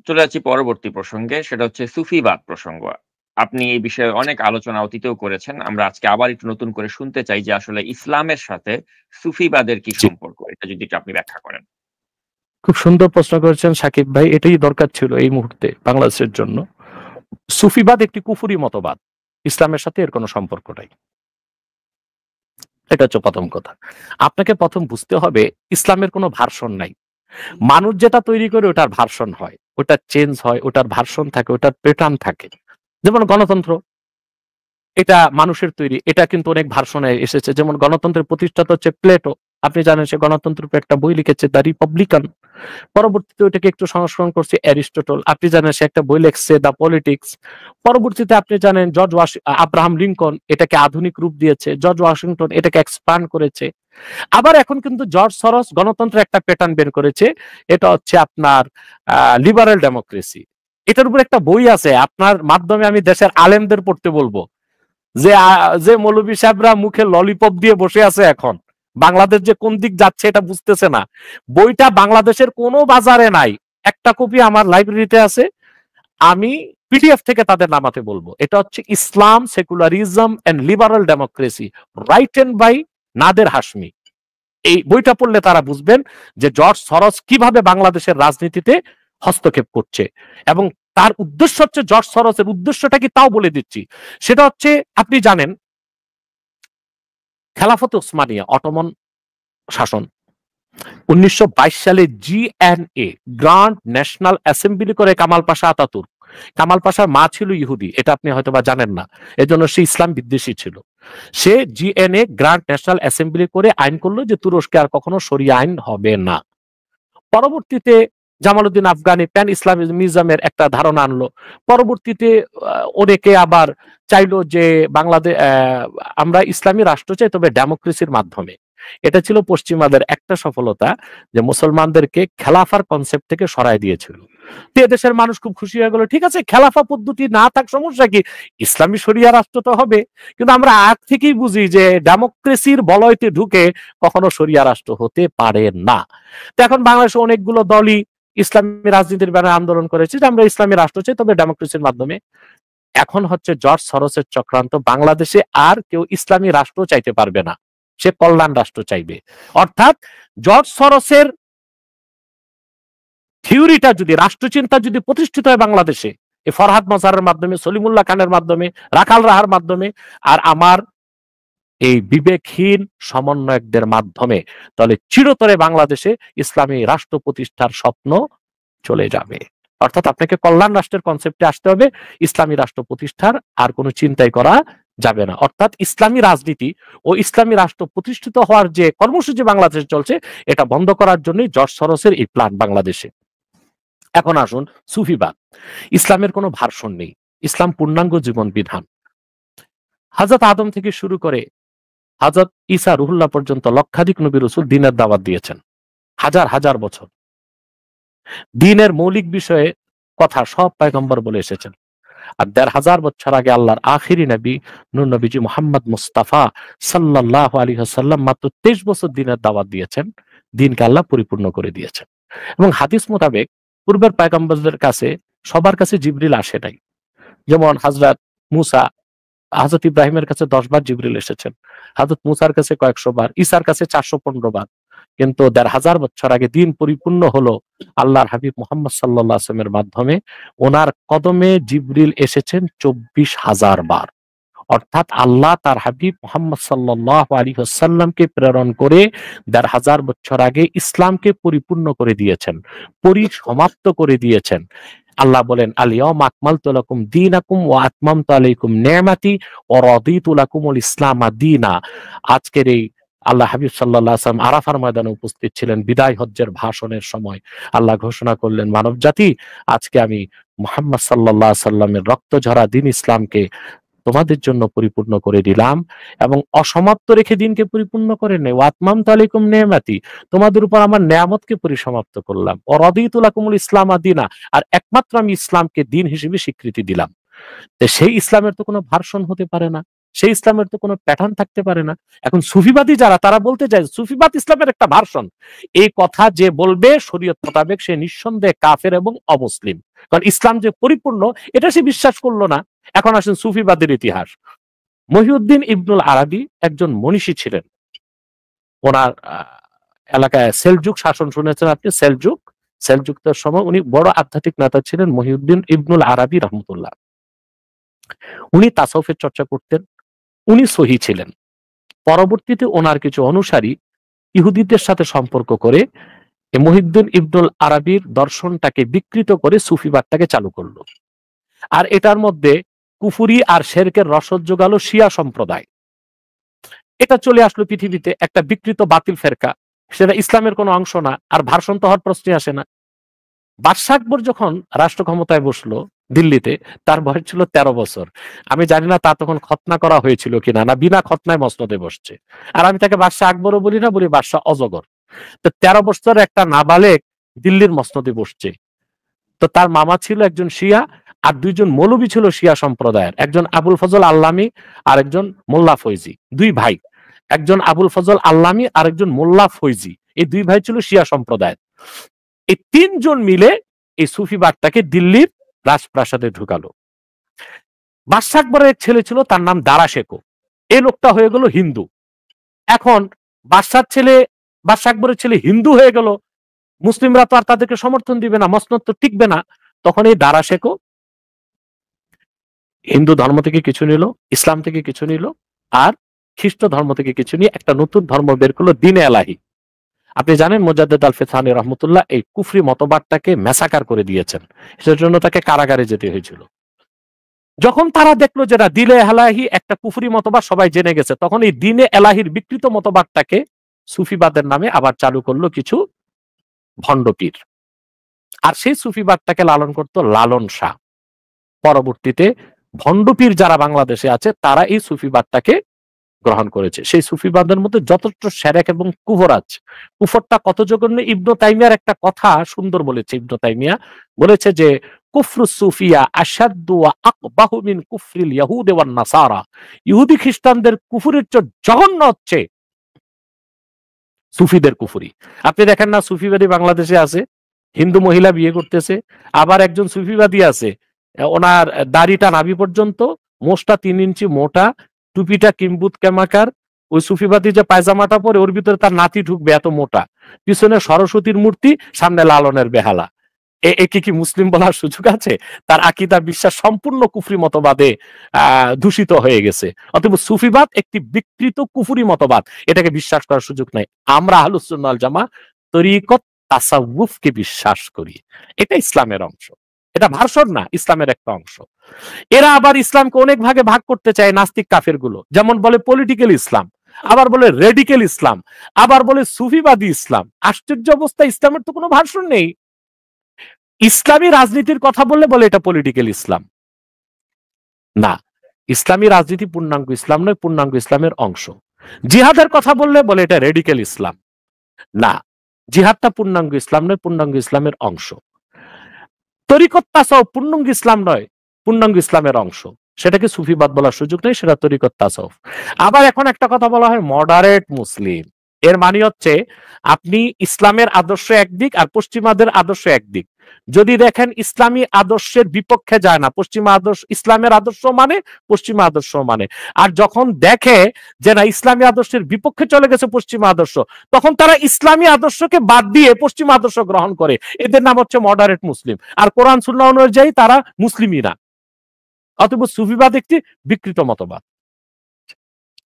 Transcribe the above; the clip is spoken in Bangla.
চলে যাচ্ছি পরবর্তী প্রসঙ্গে। সেটা হচ্ছে সুফিবাদ প্রসঙ্গ। আপনি এই বিষয়ে অনেক আলোচনা অতীতেও করেছেন। আমরা আজকে আবার একটু নতুন করে শুনতে চাই যে আসলে ইসলামের সাথে সুফিবাদের কি জি। সম্পর্ক? এটা যদি একটু আপনি ব্যাখ্যা করেন। খুব সুন্দর প্রশ্ন করেছেন সাকিব ভাই। এটাই দরকার ছিল এই মুহূর্তে বাংলাদেশের জন্য। সুফিবাদ একটি কুফরি মতবাদ। ইসলামের সাথে এর কোনো সম্পর্ক নাই। এটা হচ্ছে ১ম কথা। আপনাকে ১ম বুঝতে হবে ইসলামের কোনো ভার্সন নাই। মানুষ যেটা তৈরি করে ওটার ভার্সন হয়। ওটার চেঞ্জ হয়, ওটার ভার্সন থাকে, ওটার প্যাটার্ন থাকে। যেমন গণতন্ত্র, এটা মানুষের তৈরি। এটা কিন্তু অনেক ভার্সনে এসেছে। যেমন গণতন্ত্রের প্রতিষ্ঠাতা হচ্ছে প্লেটো। আপনি জানেন সে গণতন্ত্রের উপর একটা বই লিখেছে দ্য রিপাবলিকান। পরবর্তীতে ওইটাকে একটু সংস্করণ করছে অ্যারিস্টটল। আপনি জানেন সে একটা বই লিখছে দ্য পলিটিক্স। পরবর্তীতে আপনি জানেন আব্রাহাম লিঙ্কন এটাকে আধুনিক রূপ দিয়েছে। জর্জ ওয়াশিংটন এটাকে এক্সপান্ড করেছে। আবার এখন কিন্তু জর্জ সরস গণতন্ত্রের একটা প্যাটার্ন বের করেছে। এটা হচ্ছে আপনার লিবারেল ডেমোক্রেসি। এটার উপর একটা বই আছে। আপনার মাধ্যমে আমি দেশের আলেমদের পড়তে বলবো। যে মৌলভী সাহেবরা মুখে ললিপপ দিয়ে বসে আছে এখন, বাংলাদেশ যে কোন দিক যাচ্ছে এটা বুঝতেছে না। বইটা বাংলাদেশের কোনো বাজারে নাই। একটা কপি আমার লাইব্রেরিতে আছে। আমি পিডিএফ থেকে তাদের নামাতে বলবো। এটা হচ্ছে Islam, secularism and liberal democracy, written by Nader Hashemi. এই বইটা পড়লে তারা বুঝবেন যে জর্জ সরস কিভাবে বাংলাদেশের রাজনীতিতে হস্তক্ষেপ করছে এবং তার উদ্দেশ্য হচ্ছে, জর্জ সরসের উদ্দেশ্যটা কি তাও বলে দিচ্ছি। সেটা হচ্ছে, আপনি জানেন খেলাফত ওসমানিয়া, অটোমন শাসন ১৯২২ সালে জিএনএ, গ্র্যান্ড ন্যাশনাল অ্যাসেম্বলি করে কামাল পাশা আতাতুর্ক। কামাল পাশার মা ছিল ইহুদি, এটা আপনি হয়তো বা জানেন না। এজন্য সে ইসলাম বিদ্বেষী ছিল। সে জিএনএ, গ্র্যান্ড ন্যাশনাল অ্যাসেম্বলি করে আইন করলো যে তুরস্কে আর কখনো শরিয়া আইন হবে না। পরবর্তীতে জামালউদ্দিন আফগানি প্যান ইসলামিজমের একটা ধারণা আনলো। পরবর্তীতে অনেকে আবার চাইলো যে বাংলাদেশ, আমরা ইসলামী রাষ্ট্র চাই, তবে ডেমোক্রেসির মাধ্যমে। এটা ছিল পশ্চিমাদের একটা সফলতা, যে মুসলমানদেরকে খেলাফার কনসেপ্ট থেকে সরায় দিয়েছিল। তো এদেশের মানুষ খুব খুশি হয়ে গেল, ঠিক আছে খেলাফা পদ্ধতি না থাক সমস্যা কি, ইসলামী শরিয়া রাষ্ট্র তো হবে। কিন্তু আমরা আগ থেকেই বুঝি যে ডেমোক্রেসির বলয়তে ঢুকে কখনো শরিয়া রাষ্ট্র হতে পারে না। তো এখন বাংলাদেশে অনেকগুলো দলই ইসলামী রাজনীতির ব্যানারে আন্দোলন করেছে যে আমরা ইসলামী রাষ্ট্র চাই, তবে ডেমোক্রেসির মাধ্যমে। এখন হচ্ছে জর্জ সরোসের চক্রান্ত। বাংলাদেশে আর কেউ ইসলামী রাষ্ট্র চাইতে পারবে না, সে কল্যাণ রাষ্ট্র চাইবে। অর্থাৎ জর্জ সরোসের থিওরিটা যদি, রাষ্ট্রচিন্তা যদি প্রতিষ্ঠিত হয় বাংলাদেশে, এই ফরহাদ মজারের মাধ্যমে, সলিমুল্লাহ খানের মাধ্যমে, রাখাল রাহার মাধ্যমে, আর আমার এই বিবেকহীন সমন্বয়কদের মাধ্যমে, তাহলে চিরতরে বাংলাদেশে ইসলামী রাষ্ট্র প্রতিষ্ঠার স্বপ্ন চলে যাবে। অর্থাৎ আপনাকে কল্যাণ রাষ্ট্রের কনসেপ্টে আসতে হবে, ইসলামী রাষ্ট্র প্রতিষ্ঠার আর কোনো চিন্তাই করা যাবে না। অর্থাৎ ইসলামী রাজনীতি ও ইসলামী রাষ্ট্র প্রতিষ্ঠিত হওয়ার যে কর্মসূচি বাংলাদেশে চলছে, এটা বন্ধ করার জন্যই জর্জ সরোসের এই প্ল্যান বাংলাদেশে। এখন আসুন সুফিবাদ। ইসলামের কোনো ভার্সন নেই। ইসলাম পূর্ণাঙ্গ জীবন বিধান। হযরত আদম থেকে শুরু করে হযরত ঈসা রুহুল্লাহ পর্যন্ত লক্ষাধিক নবী রাসূল দ্বীনের দাওয়াত দিয়েছেন। হাজার হাজার বছর দ্বীনের মৌলিক বিষয়ে কথা সব পয়গম্বর বলে এসেছেন। আর ১৫০০ বছর আগে আল্লাহর আখিরি নবী নূর নবীজি মুহাম্মদ মুস্তাফা সাল্লাল্লাহু আলাইহি ওয়াসাল্লাম মাত্র ২৩ বছর দ্বীনের দাওয়াত দিয়েছেন। দ্বীনকে আল্লাহ পরিপূর্ণ করে দিয়েছেন। এবং হাদিস মোতাবেক পূর্বের পয়গম্বরদের কাছে সবার কাছে জিবরিল আসে নাই। যেমন হযরত মূসা, হযরত ইব্রাহিমের কাছে ১০ বার জিবরিল এসেছেন। হযরত মূসার কাছে কয়েকশো বার, ঈসার কাছে ৪১৫ বার। কিন্তু ১৫০০ বছর আগে দ্বীন পরিপূর্ণ হলো আল্লাহর হাবিব মুহাম্মদ সাল্লাল্লাহু আলাইহি ওয়াসাল্লামের মাধ্যমে। ওনার কদমে জিবরিল এসেছেন ২৪,০০০ বার। অর্থাৎ আল্লাহ তার হাবিব মুহাম্মদ সাল্লাল্লাহু আলাইহি ওয়াসাল্লামকে প্রেরণ করে ১৫০০ বছর আগে ইসলামকে পরিপূর্ণ করে দিয়েছেন, পরিসমাপ্ত করে দিয়েছেন। আল্লাহ বলেন, আল-ইয়াওমা আকমালতু লাকুম দীনাকুম ওয়া আতমামতু আলাইকুম নি'মাতি ওয়া রাদিতু লাকুমুল ইসলামা দীনা। আজকের এই আল্লাহ হাবিব সাল্লাল্লাহু আলাইহি ওয়াসাল্লাম আরাফার ময়দানে উপস্থিত ছিলেন। বিদায় হজ্জের ভাষণের সময় আল্লাহ ঘোষণা করলেন, মানব জাতি, আজকে আমি মুহাম্মদ সাল্লাল্লাহু আলাইহি ওয়াসাল্লামের রক্ত ঝরা দ্বীন ইসলামকে তোমাদের জন্য পরিপূর্ণ করে দিলাম এবং অসমাপ্ত রেখে দিনকে পরিপূর্ণ করে নেই। ওয়া আতমামতু আলাইকুম নি'মাতি, তোমাদের উপর আমার নেয়ামতকে পরিসমাপ্ত করলাম। ওয়া রাদিতু লাকুমুল ইসলামা দীনা, আর একমাত্র আমি ইসলামকে দিন হিসেবে স্বীকৃতি দিলাম। তো সেই ইসলামের তো কোনো ভার্সন হতে পারে না। সেই ইসলামের তো কোনো প্যাটার্ন থাকতে পারে না। এখন সুফিবাদী যারা, তারা বলতে চায় সুফিবাদ ইসলামের একটা ভার্সন। এই কথা যে বলবে শরীয়ত মোতাবেক সে নিঃসন্দেহে কাফের এবং অমুসলিম, কারণ ইসলাম যে পরিপূর্ণ এটা সে বিশ্বাস করলো না। এখন আসেন সুফিবাদের ইতিহাস। মহিউদ্দিন ইবনুল আরাবি একজন মনীষী ছিলেন। ওনার এলাকায় সেলজুক শাসন শুনেছেন আপনি, সেলজুকদের সময় উনি বড় আধ্যাত্মিক নেতা ছিলেন মহিউদ্দিন ইবনুল আরাবি রহমতুল্লাহ। উনি তাসাউফের চর্চা করতেন, উনি সহি ছিলেন। পরবর্তীতে ওনার কিছু অনুসারী ইহুদিদের সাথে সম্পর্ক করে মহিউদ্দিন ইবনুল আরাবির দর্শনটাকে বিকৃত করে সুফিবাদটাকে চালু করলো। আর এটার মধ্যে কুফুরি আর শিরকের রসদ যোগালো শিয়া সম্প্রদায়। এটা চলে আসলো পৃথিবীতে একটা বিকৃত বাতিল ফেরকা, সেটা ইসলামের কোনো অংশ না, আর ভার্সন তো হওয়ার প্রশ্নই আসে না। বাদশাহ আকবর যখন রাষ্ট্র ক্ষমতায় বসলো দিল্লিতে, তার বয়স ছিল 13 বছর। আমি জানি না তা তখন খতনা করা হয়েছিল কিনা, না বিনা খতনায় মসনদে বসছে। আর আমি তাকে বাদশাহ আকবরও বলি না, বলি বাদশাহ অজগর। তো 13 বছর একটা নাবালেক দিল্লির মসনদে বসছে। তো তার মামা ছিল একজন শিয়া, আর দুইজন মৌলবী ছিল শিয়া সম্প্রদায়ের, একজন আবুল ফজল আল্লামী আর একজন মোল্লা ফৈজি, দুই ভাই। একজন আবুল ফজল আল্লামী আর একজন মোল্লা ফৈজি, এই দুই ভাই ছিল শিয়া সম্প্রদায়ের। এই তিনজন মিলে এই সুফিবাদটাকে দিল্লির রাজপ্রাসাদে ঢুকালো। বাদশাহ আকবরের এক ছেলে ছিল, তার নাম দারা শেখো। এই লোকটা হয়ে গেল হিন্দু। এখন বাদশাহ আকবরের ছেলে হিন্দু হয়ে গেল, মুসলিমরা তো আর তাদেরকে সমর্থন দিবে না, মসনদ তো টিকবে না। তখন এই দারা শেখো হিন্দু ধর্ম থেকে কিছু নিল, ইসলাম থেকে কিছু নিল, আর খ্রিস্ট ধর্ম থেকে কিছু নিয়ে একটা নতুন ধর্ম বের করলো, দ্বীনে এলাহি। আপনি জানেন মুজাদ্দেদ আল ফিসানি রহমতুল্লাহ এই কুফরি মতবাদটাকে ম্যাসাকার করে দিয়েছেন, সেটার জন্য তাকে কারাগারে যেতে হয়েছিল। যখন তারা দেখলো যেটা দ্বীনে এলাহি একটা কুফরি মতবাদ সবাই জেনে গেছে, তখন এই দ্বীনে এলাহির বিকৃত মতবাদটাকে সুফিবাদের নামে আবার চালু করলো কিছু ভণ্ডপীর। আর সেই সুফিবাদটাকে লালন করত লালন শাহ। পরবর্তীতে ভণ্ডপীর যারা বাংলাদেশে আছে তারা এই সুফিবাদটাকে গ্রহণ করেছে। সেই সুফিবাদের মধ্যে যথেষ্ট শিরক এবং কুফর আছে। কুফরটা কত জঘন্য, ইবনে তাইমিয়ার একটা কথা সুন্দর বলেছে। ইবনে তাইমিয়া বলেছে যে কুফরু সুফিয়া আশাদ্দু ওয়া আকবাহু মিন কুফরিল ইয়াহুদ ওয়ান নাসারা। ইহুদি খ্রিস্টানদের কুফরের চেয়ে জঘন্য হচ্ছে সুফিদের কুফরি। আপনি দেখেন না সুফিবাদী বাংলাদেশে আছে, হিন্দু মহিলা বিয়ে করতেছে। আবার একজন সুফিবাদী আছে, ওনার দাড়িটা নাভি পর্যন্ত, মোষটা 3 ইঞ্চি মোটা, টুপিটা কিম্বুত কেমাকার। ওই সুফিবাদী যে পায়জামাটা পরে ওর ভিতরে তার নাতি ঢুকবে এত মোটা, পিছনে সরস্বতীর মূর্তি, সামনে লালনের বেহালা। একে কি মুসলিম বলার সুযোগ আছে? তার আকীদা বিশ্বাস সম্পূর্ণ কুফরি মতবাদে দূষিত হয়ে গেছে। অতএব সুফিবাদ একটি বিকৃত কুফরি মতবাদ, এটাকে বিশ্বাস করার সুযোগ নাই। আমরা আহলুস সুন্নাহ ওয়াল জামাত তরিকত তাসাউফকে বিশ্বাস করি, এটা ইসলামের অংশ, এটা ভার্সন না, ইসলামের একটা অংশ। এরা আবার ইসলামকে অনেক ভাগে ভাগ করতে চায়, নাস্তিক কাফের গুলো। যেমন বলে পলিটিক্যাল ইসলাম, আবার বলে রেডিক্যাল ইসলাম, আবার বলে সুফিবাদী ইসলাম। আশ্চর্য অবস্থা, ইসলামের তো কোনো ভার্সন নেই। ইসলামী রাজনীতির কথা বললে বলে এটা পলিটিক্যাল ইসলাম। না, ইসলামী রাজনীতি পূর্ণাঙ্গ ইসলাম নয়, পূর্ণাঙ্গ ইসলামের অংশ। জিহাদের কথা বললে বলে এটা রেডিক্যাল ইসলাম। না, জিহাদটা পূর্ণাঙ্গ ইসলাম নয়, পূর্ণাঙ্গ ইসলামের অংশ। তরিকত তাসাউফ পূর্ণাঙ্গ ইসলাম নয়, পূর্ণাঙ্গ ইসলামের অংশ। সেটাকে সুফিবাদ বলার সুযোগ নেই, সেটা তরিকত তাসাউফ। আবার এখন একটা কথা বলা হয় মডারেট মুসলিম। এর মানে হচ্ছে আপনি ইসলামের আদর্শ একদিক আর পশ্চিমাদের আদর্শ একদিক। যদি দেখেন ইসলামী আদর্শের বিপক্ষে যায় না, পশ্চিমা আদর্শ ইসলামের আদর্শ মানে, পশ্চিমা আদর্শ মানে। আর যখন দেখে যে না ইসলামী আদর্শের বিপক্ষে চলে গেছে পশ্চিমা আদর্শ, তখন তারা ইসলামী আদর্শকে বাদ দিয়ে পশ্চিমা আদর্শ গ্রহণ করে। এদের নাম হচ্ছে মডারেট মুসলিম। আর কোরআন সুন্নাহ অনুযায়ী তারা মুসলিমই না। অতএব সুফিবাদ একটি বিকৃত মতবাদ।